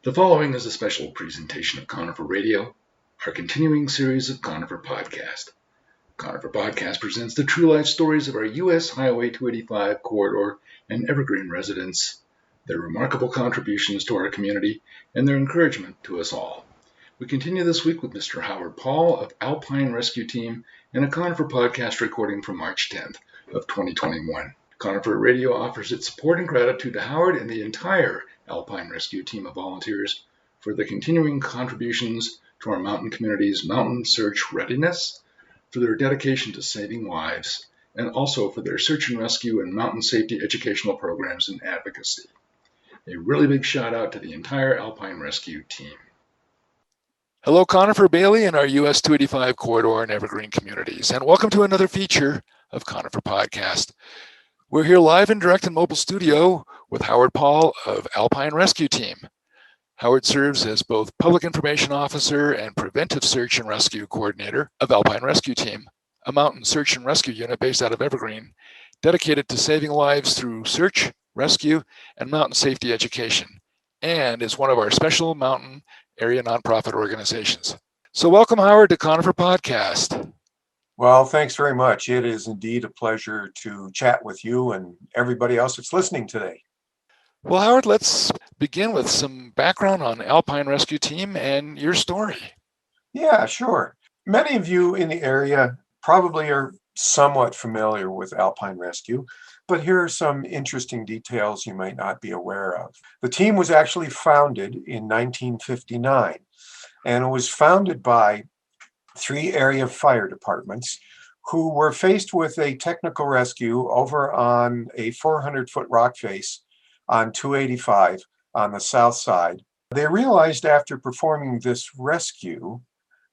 The following is a special presentation of Conifer Radio, our continuing series of Conifer Podcast. Conifer Podcast presents the true life stories of our U.S. Highway 285 corridor and Evergreen residents, their remarkable contributions to our community, and their encouragement to us all. We continue this week with Mr. Howard Paul of Alpine Rescue Team and a Conifer Podcast recording from March 10th of 2021. Conifer Radio offers its support and gratitude to Howard and the entire Alpine Rescue Team of volunteers for the continuing contributions to our mountain community's mountain search readiness, for their dedication to saving lives, and also for their search and rescue and mountain safety educational programs and advocacy. A really big shout out to the entire Alpine Rescue Team. Hello, Conifer, Bailey, and our US 285 corridor and Evergreen communities, and welcome to another feature of Conifer Podcast. We're here live and direct in mobile studio with Howard Paul of Alpine Rescue Team. Howard serves as both Public Information Officer and Preventive Search and Rescue Coordinator of Alpine Rescue Team, a mountain search and rescue unit based out of Evergreen, dedicated to saving lives through search, rescue, and mountain safety education, and is one of our special mountain area nonprofit organizations. So welcome, Howard, to Conifer Podcast. Well, thanks very much. It is indeed a pleasure to chat with you and everybody else that's listening today. Well, Howard, let's begin with some background on Alpine Rescue Team and your story. Yeah, sure. Many of you in the area probably are somewhat familiar with Alpine Rescue, but here are some interesting details you might not be aware of. The team was actually founded in 1959, and it was founded by 3 area fire departments who were faced with a technical rescue over on a 400-foot rock face on 285 on the south side. They realized after performing this rescue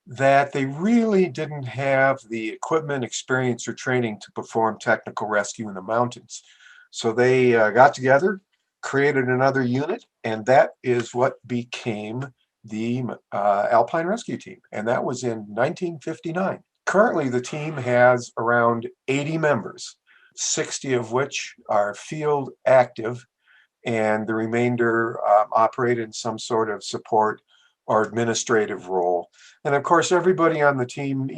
that they really didn't have the equipment, experience, or training to perform technical rescue in the mountains. So they got together, created another unit, and that is what became the Alpine Rescue Team, and that was in 1959. Currently, the team has around 80 members, 60 of which are field active, and the remainder operate in some sort of support or administrative role. And of course, everybody on the team,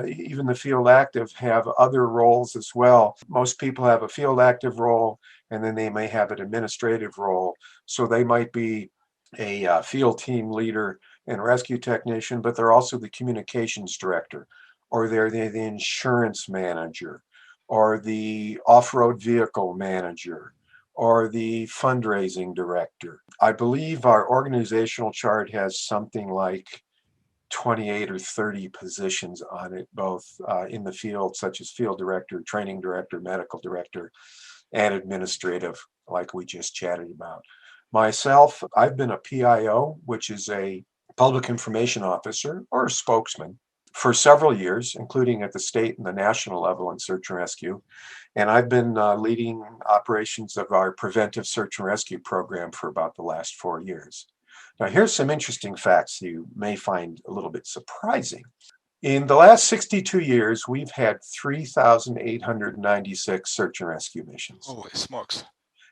even the field active, have other roles as well. Most people have a field active role, and then they may have an administrative role. So they might be a field team leader and rescue technician, but they're also the communications director, or they're the insurance manager, or the off-road vehicle manager, or the fundraising director. I believe our organizational chart has something like 28 or 30 positions on it, both in the field, such as field director, training director, medical director, and administrative, like we just chatted about. Myself, I've been a PIO, which is a public information officer or a spokesman, for several years, including at the state and the national level in search and rescue. And I've been leading operations of our preventive search and rescue program for about the last 4 years. Now, here's some interesting facts you may find a little bit surprising. In the last 62 years, we've had 3,896 search and rescue missions. Holy smokes.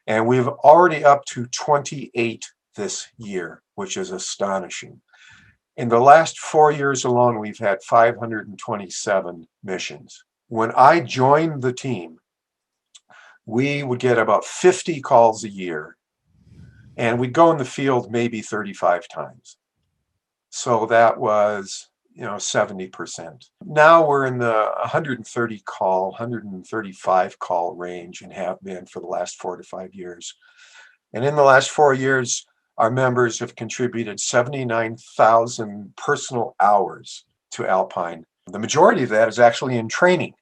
And we've already up to 28 this year, which is astonishing. In the last 4 years alone, we've had 527 missions. When I joined the team, we would get about 50 calls a year, and we'd go in the field maybe 35 times. So that was, 70%. Now we're in the 135 call range and have been for the last 4 to 5 years. And in the last 4 years, our members have contributed 79,000 personal hours to Alpine. The majority of that is actually in training,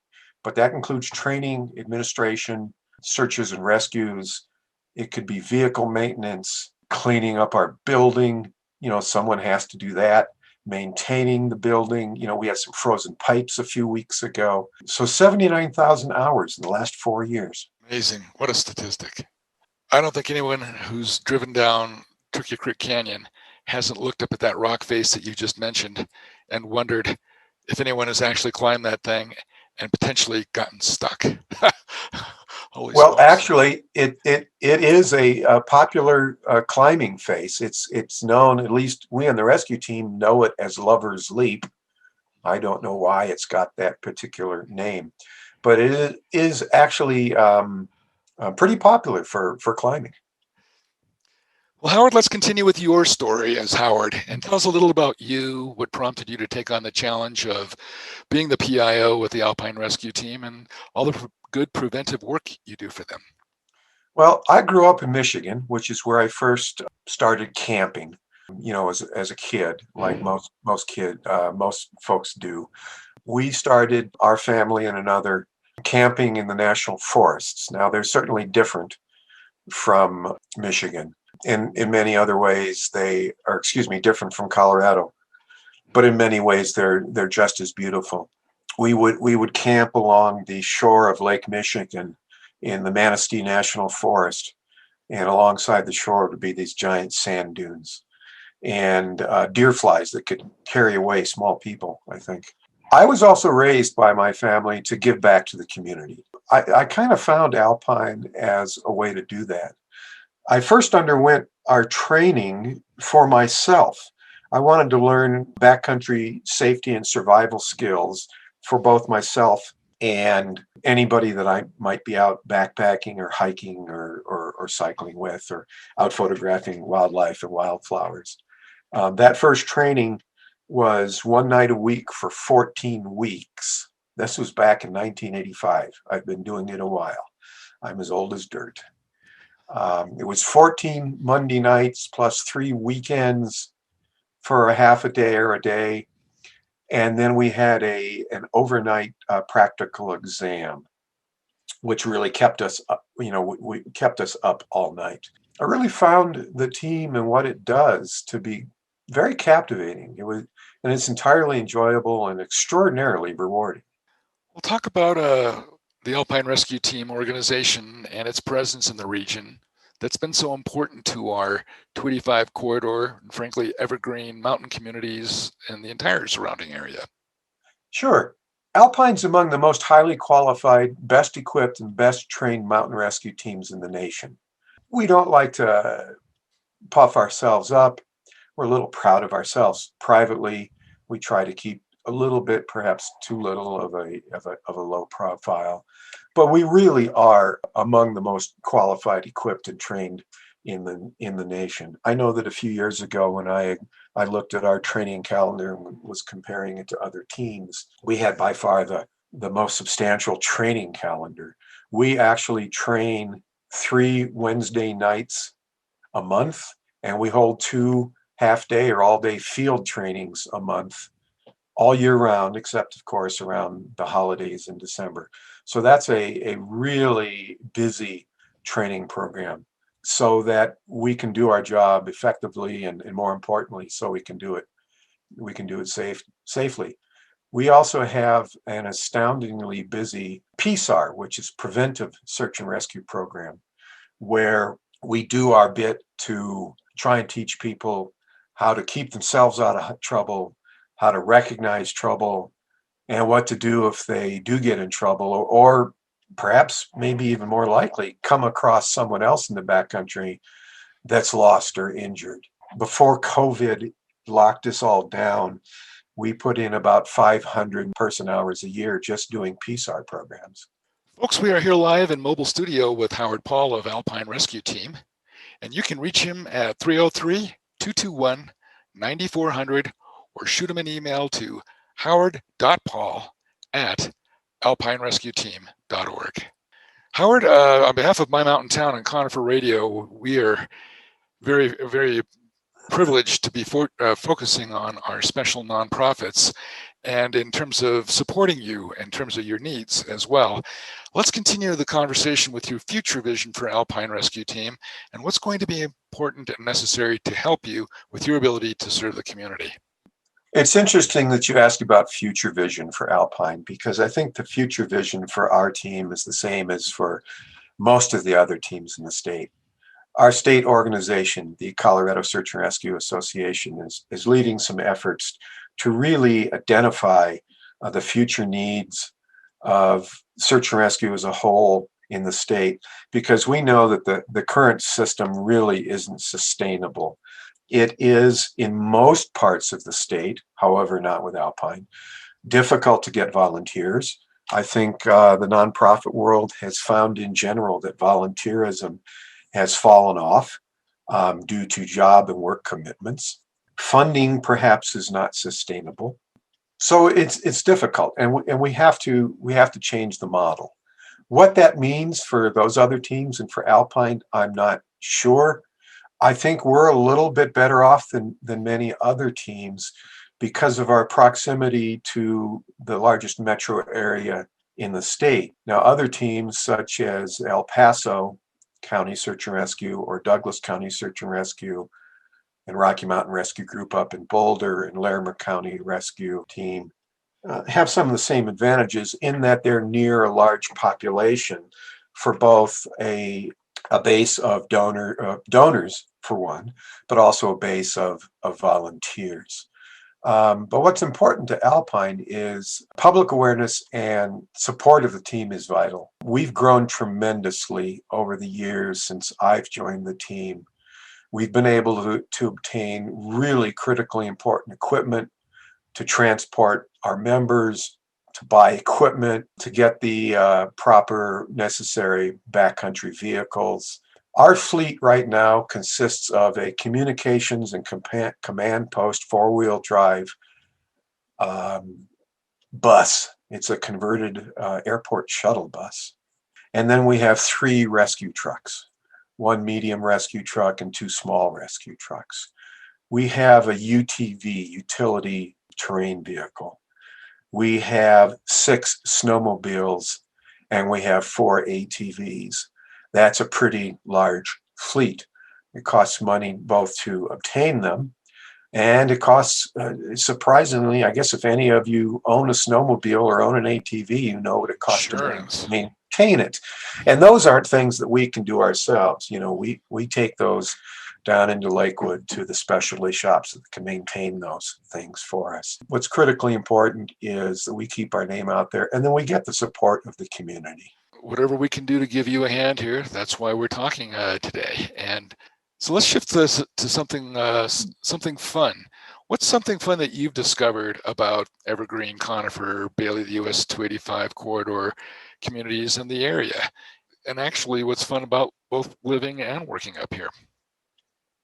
but that includes training, administration, searches and rescues. It could be vehicle maintenance, cleaning up our building. Someone has to do that. Maintaining the building. We had some frozen pipes a few weeks ago. So 79,000 hours in the last 4 years. Amazing. What a statistic. I don't think anyone who's driven down Turkey Creek Canyon hasn't looked up at that rock face that you just mentioned and wondered if anyone has actually climbed that thing and potentially gotten stuck Holy Well, smokes. actually, it is a popular climbing face. It's known, at least we on the rescue team know it as Lover's Leap. I don't know why it's got that particular name, but it is actually pretty popular for climbing. Well, Howard, let's continue with your story as Howard and tell us a little about you, what prompted you to take on the challenge of being the PIO with the Alpine Rescue Team and all the good preventive work you do for them. Well, I grew up in Michigan, which is where I first started camping. As a kid, like most folks do. We started our family and another camping in the national forests. Now, they're certainly different from Michigan. In many other ways, they are, different from Colorado, but in many ways they're just as beautiful. We would camp along the shore of Lake Michigan in the Manistee National Forest, and alongside the shore would be these giant sand dunes and deer flies that could carry away small people, I think. I was also raised by my family to give back to the community. I kind of found Alpine as a way to do that. I first underwent our training for myself. I wanted to learn backcountry safety and survival skills for both myself and anybody that I might be out backpacking or hiking or cycling with, or out photographing wildlife and wildflowers. That first training was one night a week for 14 weeks. This was back in 1985. I've been doing it a while. I'm as old as dirt. It was 14 Monday nights plus 3 weekends for a half a day or a day. And then we had an overnight practical exam, which really kept us up, we kept us up all night. I really found the team and what it does to be very captivating. And it's entirely enjoyable and extraordinarily rewarding. We'll talk about the Alpine Rescue Team organization and its presence in the region that's been so important to our 285 corridor and frankly evergreen mountain communities and the entire surrounding area. Sure. Alpine's among the most highly qualified, best equipped, and best trained mountain rescue teams in the nation. We don't like to puff ourselves up. We're a little proud of ourselves. Privately, we try to keep a little bit, perhaps too little of a low profile. But we really are among the most qualified, equipped, and trained in the nation. I know that a few years ago when I looked at our training calendar and was comparing it to other teams, we had by far the most substantial training calendar. We actually train 3 Wednesday nights a month, and we hold 2 half-day or all-day field trainings a month all year round, except of course around the holidays in December. So that's a really busy training program so that we can do our job effectively and more importantly, so we can do it safely. We also have an astoundingly busy PSAR, which is Preventive Search and Rescue Program, where we do our bit to try and teach people how to keep themselves out of trouble, how to recognize trouble, and what to do if they do get in trouble, or perhaps maybe even more likely come across someone else in the backcountry that's lost or injured. Before COVID locked us all down, we put in about 500 person hours a year just doing PSAR programs. Folks, we are here live in mobile studio with Howard Paul of Alpine Rescue Team, and you can reach him at 303-221-9400 or shoot him an email to howard.paul@alpinerescueteam.org. Howard, on behalf of My Mountain Town and Conifer Radio, we are very, very privileged to be focusing on our special nonprofits and in terms of supporting you in terms of your needs as well. Let's continue the conversation with your future vision for Alpine Rescue Team and what's going to be important and necessary to help you with your ability to serve the community. It's interesting that you ask about future vision for Alpine, because I think the future vision for our team is the same as for most of the other teams in the state. Our state organization, the Colorado Search and Rescue Association, is leading some efforts to really identify the future needs of search and rescue as a whole in the state, because we know that the current system really isn't sustainable. It is in most parts of the state, however, not with Alpine, difficult to get volunteers. I think the nonprofit world has found in general that volunteerism has fallen off due to job and work commitments. Funding perhaps is not sustainable. So it's difficult, and we have to change the model. What that means for those other teams and for Alpine, I'm not sure. I think we're a little bit better off than many other teams because of our proximity to the largest metro area in the state. Now, other teams such as El Paso County Search and Rescue or Douglas County Search and Rescue and Rocky Mountain Rescue Group up in Boulder and Larimer County Rescue Team have some of the same advantages in that they're near a large population for both a base of donors for one, but also a base of volunteers. But what's important to Alpine is public awareness and support of the team is vital. We've grown tremendously over the years since I've joined the team. We've been able to obtain really critically important equipment to transport our members, to buy equipment, to get the proper necessary backcountry vehicles. Our fleet right now consists of a communications and command post four-wheel drive bus. It's a converted airport shuttle bus. And then we have 3 rescue trucks, 1 medium rescue truck and 2 small rescue trucks. We have a UTV, utility terrain vehicle. We have 6 snowmobiles and we have 4 ATVs. That's a pretty large fleet. It costs money both to obtain them, and it costs, surprisingly, I guess if any of you own a snowmobile or own an ATV, you know what it costs to maintain it. And those aren't things that we can do ourselves. You know, we take those down into Lakewood to the specialty shops that can maintain those things for us. What's critically important is that we keep our name out there, and then we get the support of the community. Whatever we can do to give you a hand here, that's why we're talking today. And so let's shift this to something fun. What's something fun that you've discovered about Evergreen, Conifer, Bailey, the US 285 corridor communities in the area? And actually, what's fun about both living and working up here?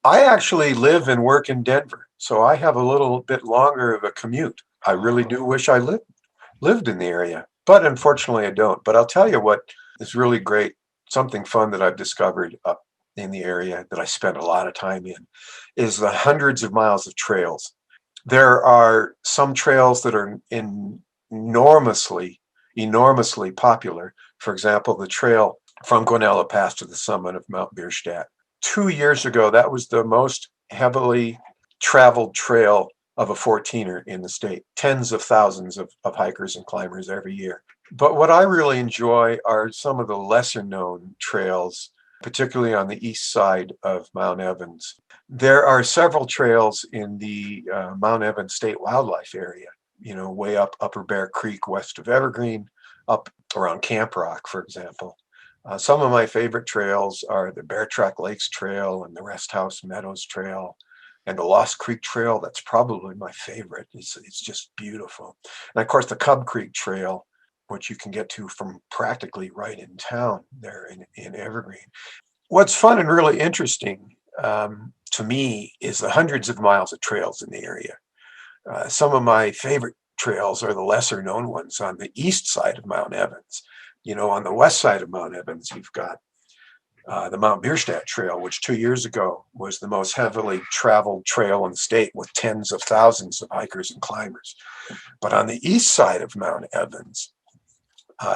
I actually live and work in Denver, so I have a little bit longer of a commute. I really do wish I lived in the area, but unfortunately I don't. But I'll tell you what is really great, something fun that I've discovered up in the area that I spend a lot of time in, is the hundreds of miles of trails. There are some trails that are enormously popular. For example, the trail from Guanella Pass to the summit of Mount Bierstadt. 2 years ago, that was the most heavily traveled trail of a 14er in the state. Tens of thousands of hikers and climbers every year. But what I really enjoy are some of the lesser known trails, particularly on the east side of Mount Evans. There are several trails in the Mount Evans State Wildlife Area, you know, way up Upper Bear Creek west of Evergreen, up around Camp Rock, for example. Some of my favorite trails are the Bear Track Lakes Trail and the Rest House Meadows Trail and the Lost Creek Trail. That's probably my favorite. It's just beautiful. And of course, the Cub Creek Trail, which you can get to from practically right in town there in Evergreen. What's fun and really interesting to me is the hundreds of miles of trails in the area. Some of my favorite trails are the lesser known ones on the east side of Mount Evans. You know, on the west side of Mount Evans, you've got the Mount Bierstadt Trail, which 2 years ago was the most heavily traveled trail in the state with tens of thousands of hikers and climbers. But on the east side of Mount Evans,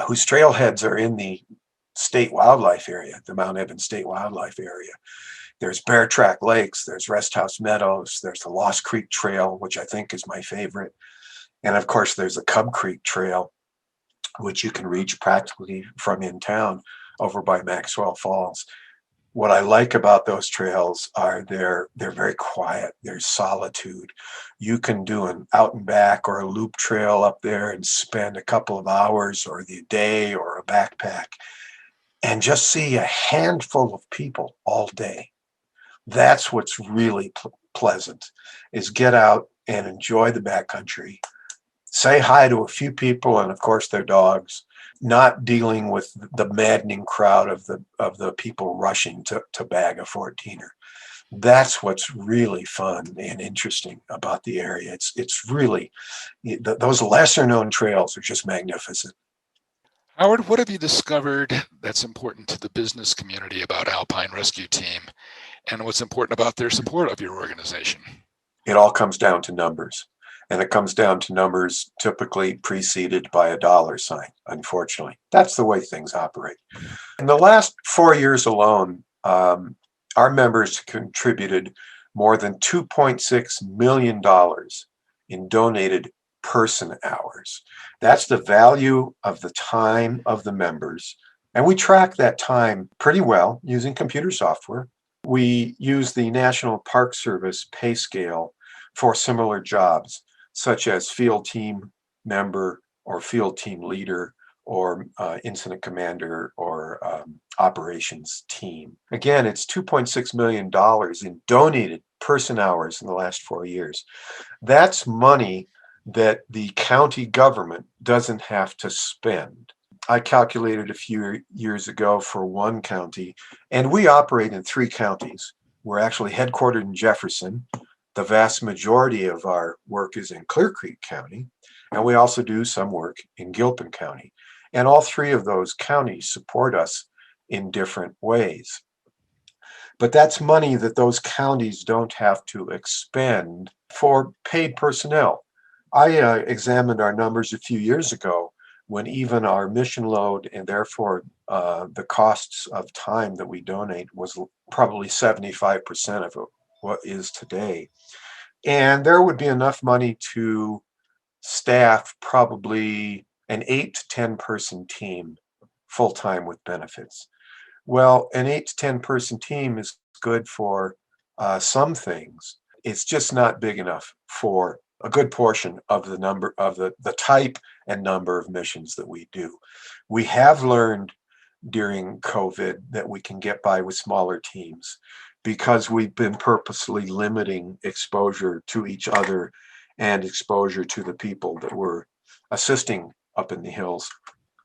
whose trailheads are in the state wildlife area, the Mount Evans State Wildlife Area, there's Bear Track Lakes, there's Rest House Meadows, there's the Lost Creek Trail, which I think is my favorite. And of course, there's the Cub Creek Trail, which you can reach practically from in town over by Maxwell Falls. What I like about those trails are they're very quiet. There's solitude. You can do an out and back or a loop trail up there and spend a couple of hours or the day or a backpack. and just see a handful of people all day. That's what's really pleasant, is get out and enjoy the backcountry, say hi to a few people and of course their dogs, not dealing with the maddening crowd of the people rushing to bag a 14er. That's what's really fun and interesting about the area. It's really, those lesser known trails are just magnificent. Howard, what have you discovered that's important to the business community about Alpine Rescue Team, and what's important about their support of your organization? It all comes down to numbers. And it comes down to numbers typically preceded by a dollar sign, unfortunately. That's the way things operate. In the last 4 years alone, our members contributed more than $2.6 million in donated person hours. That's the value of the time of the members. And we track that time pretty well using computer software. We use the National Park Service pay scale for similar jobs, such as field team member or field team leader or incident commander or operations team. Again, it's $2.6 million in donated person hours in the last 4 years. That's money that the county government doesn't have to spend. I calculated a few years ago for one county, and we operate in 3 counties. We're actually headquartered in Jefferson. The vast majority of our work is in Clear Creek County, and we also do some work in Gilpin County. And all 3 of those counties support us in different ways. But that's money that those counties don't have to expend for paid personnel. I examined our numbers a few years ago when even our mission load and therefore the costs of time that we donate was probably 75% of what is today. And there would be enough money to staff probably an 8 to 10 person team full-time with benefits. Well, an 8 to 10 person team is good for some things. It's just not big enough for a good portion of the number of the type and number of missions that we do. We have learned during COVID that we can get by with smaller teams because we've been purposely limiting exposure to each other and exposure to the people that we're assisting up in the hills.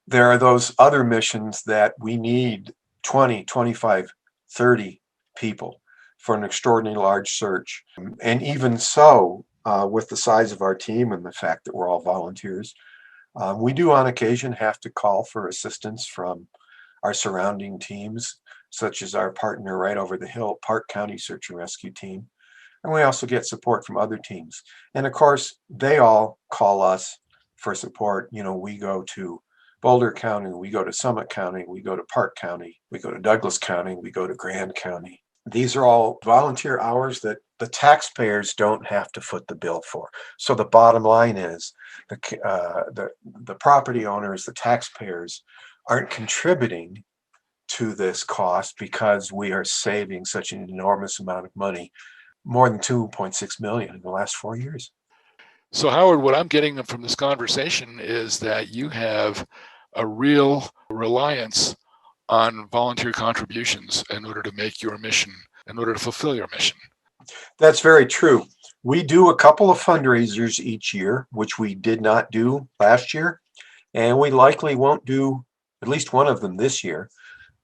There are those other missions that we need 20, 25, 30 people for an extraordinarily large search. And even so, with the size of our team and the fact that we're all volunteers, we do on occasion have to call for assistance from our surrounding teams, such as our partner right over the hill, Park County Search and Rescue Team. And we also get support from other teams. And of course, they all call us for support. You know, we go to Boulder County, we go to Summit County, we go to Park County, we go to Douglas County, we go to Grand County. These are all volunteer hours that the taxpayers don't have to foot the bill for. So the bottom line is the property owners, the taxpayers, aren't contributing to this cost because we are saving such an enormous amount of money, more than 2.6 million in the last 4 years. So Howard, what I'm getting from this conversation is that you have a real reliance on volunteer contributions in order to make your mission, in order to fulfill your mission. That's very true. We do a couple of fundraisers each year, which we did not do last year, and we likely won't do at least one of them this year.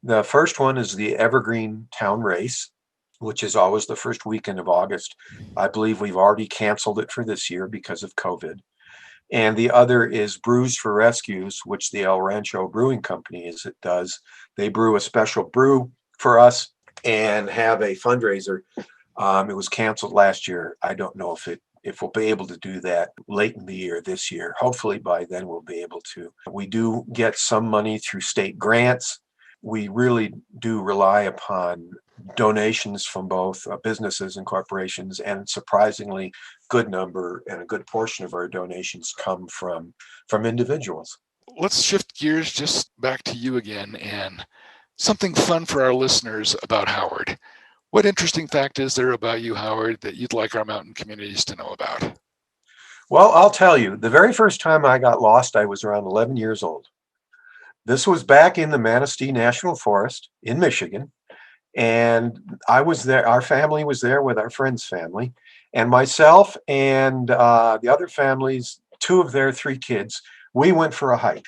The first one is the Evergreen Town Race, which is always the first weekend of August. I believe we've already canceled it for this year because of COVID. And the other is Brews for Rescues, which the El Rancho Brewing Company does. They brew a special brew for us and have a fundraiser. It was canceled last year. I don't know if we'll be able to do that late in the year this year. Hopefully by then we'll be able to. We do get some money through state grants. We really do rely upon donations from both businesses and corporations, and surprisingly good number and a good portion of our donations come from individuals. Let's shift gears just back to you again, and something fun for our listeners about Howard. What interesting fact is there about you, Howard, that you'd like our mountain communities to know about? Well, I'll tell you, the very first time I got lost, I was around 11 years old. This was back in the Manistee National Forest in Michigan. And I was there. Our family was there with our friend's family, and myself and the other families, two of their three kids. We went for a hike,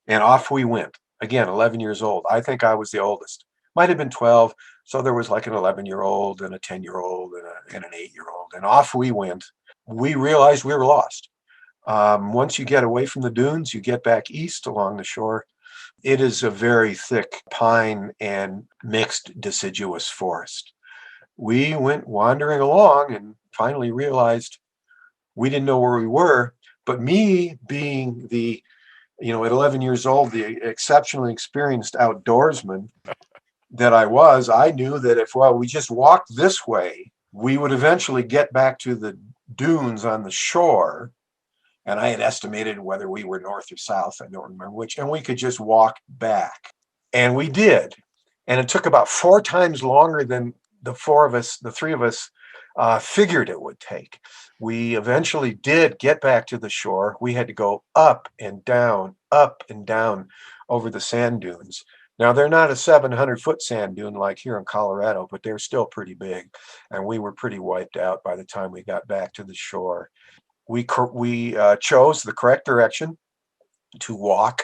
and off we went. Again, 11 years old. I think I was the oldest. Might have been 12. So there was like an 11-year-old and a 10-year-old and an 8-year-old, and off we went. We realized we were lost. Once you get away from the dunes, you get back east along the shore. It is a very thick pine and mixed deciduous forest. We went wandering along and finally realized we didn't know where we were. But me being at 11 years old, the exceptionally experienced outdoorsman that I was, I knew that if we just walked this way, we would eventually get back to the dunes on the shore. And I had estimated whether we were north or south, I don't remember which, and we could just walk back. And we did. And it took about 4 times longer than the three of us figured it would take. We eventually did get back to the shore. We had to go up and down over the sand dunes. Now, they're not a 700-foot sand dune like here in Colorado, but they're still pretty big. And we were pretty wiped out by the time we got back to the shore. We chose the correct direction to walk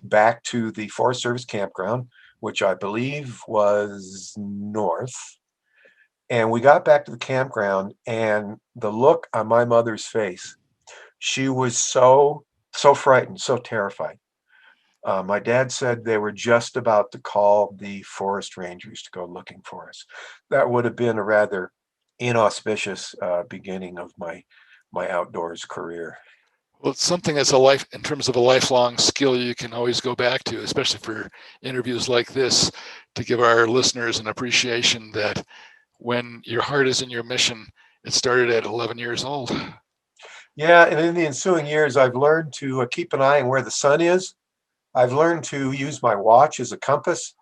back to the Forest Service campground, which I believe was north. And we got back to the campground, and the look on my mother's face, she was so frightened, so terrified. My dad said they were just about to call the forest rangers to go looking for us. That would have been a rather inauspicious beginning of my outdoors career. Well, it's something that's in terms of a lifelong skill you can always go back to, especially for interviews like this, to give our listeners an appreciation that when your heart is in your mission, it started at 11 years old. Yeah, and in the ensuing years, I've learned to keep an eye on where the sun is. I've learned to use my watch as a compass,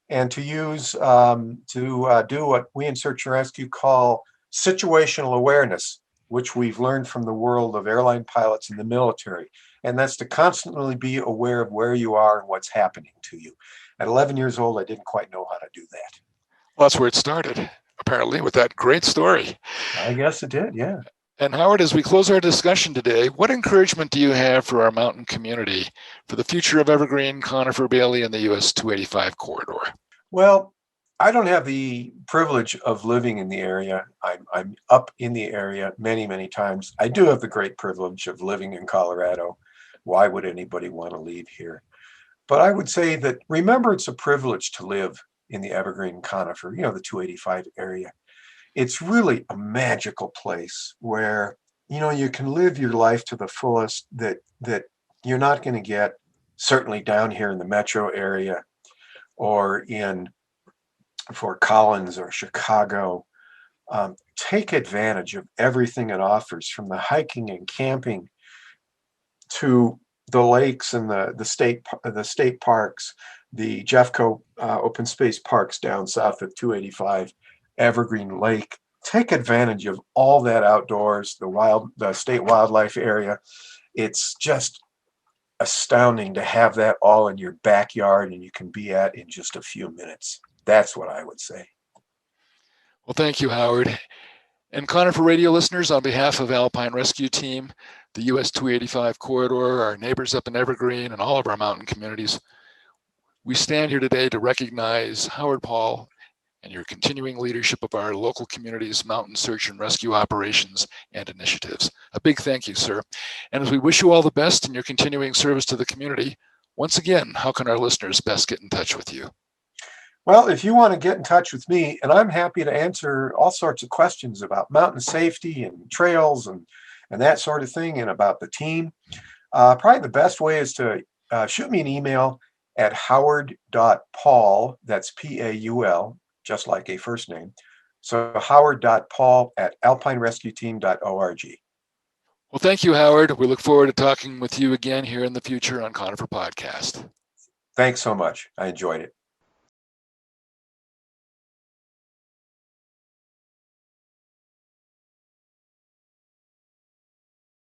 and to use do what we in Search and Rescue call situational awareness, which we've learned from the world of airline pilots in the military. And that's to constantly be aware of where you are and what's happening to you. At 11 years old, I didn't quite know how to do that. Well, that's where it started, apparently, with that great story. I guess it did, yeah. And Howard, as we close our discussion today, what encouragement do you have for our mountain community for the future of Evergreen, Conifer, Bailey, and the US 285 corridor? Well, I don't have the privilege of living in the area. I'm up in the area many, many times. I do have the great privilege of living in Colorado. Why would anybody want to leave here? But I would say that, remember, it's a privilege to live in the Evergreen Conifer, the 285 area. It's really a magical place where, you can live your life to the fullest that you're not going to get certainly down here in the metro area or in Fort Collins or Chicago. Take advantage of everything it offers, from the hiking and camping to the lakes and the state parks, the Jeffco open space parks down south of 285, Evergreen Lake. Take advantage of all that outdoors, the state wildlife area. It's just astounding to have that all in your backyard and you can be at in just a few minutes. That's what I would say. Well, thank you, Howard. And Conifer Radio listeners, on behalf of Alpine Rescue Team, the US 285 corridor, our neighbors up in Evergreen, and all of our mountain communities, we stand here today to recognize Howard Paul and your continuing leadership of our local community's mountain search and rescue operations and initiatives. A big thank you, sir. And as we wish you all the best in your continuing service to the community, once again, how can our listeners best get in touch with you? Well, if you want to get in touch with me, and I'm happy to answer all sorts of questions about mountain safety and trails and that sort of thing, and about the team, probably the best way is to shoot me an email at howard.paul, that's Paul, just like a first name. So howard.paul@alpinerescueteam.org. Well, thank you, Howard. We look forward to talking with you again here in the future on Conifer Podcast. Thanks so much. I enjoyed it.